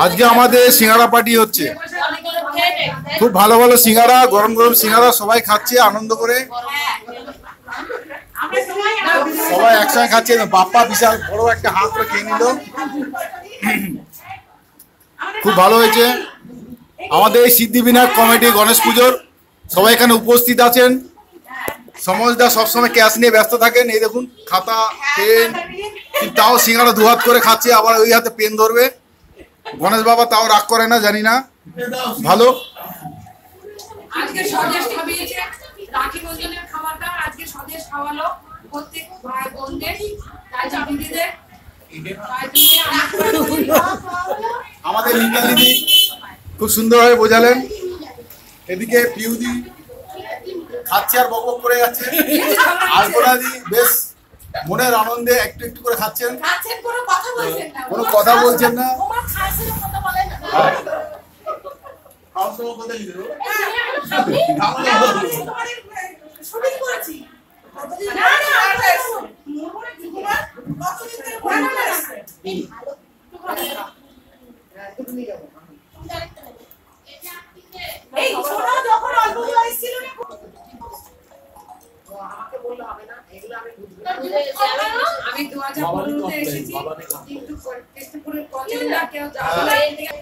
আজকে আমাদের সিঙ্গারা পার্টি হচ্ছে, খুব ভালো ভালো সিঙ্গারা, গরম গরম সিঙ্গারা সবাই খাচ্ছে আনন্দ করে, সবাই একসঙ্গে খাচ্ছে। বাপ্পা বিশাল বড় একটা হাত করে খেয়ে নিল, খুব ভালো হয়েছে। আমাদের এই সিদ্ধিবিনায়ক কমিটি গণেশ পুজোর সবাই এখানে উপস্থিত আছেন। সমজদা সবসময় ক্যাশ নিয়ে ব্যস্ত থাকেন, এই দেখুন খাতা পেন, তাও সিঙ্গারা দুহাত করে খাচ্ছে, আবার ওই হাতে পেন ধরবে। গণেশ বাবা তাও রাগ করে না, জানি না, ভালো। আজকে স্বদেশ খাইয়েছে, রাখি বন্ধনের খাবারটা আজকে স্বদেশ খাওয়ালো প্রত্যেক ভাই বোনদের, তাই দিদিদের। আমাদের লিঙ্গা দিদি খুব সুন্দরভাবে বোঝালেন। এদিকে পিউদি খাচ্ছে আর বক বক করে যাচ্ছে, আলপনা দি বেশ মনের আনন্দে একটু একটু করে খাচ্ছেন, কোনো কথা বলছেন না। আমি 2015-তে এসেছি, কিন্তু কেউ জানে না।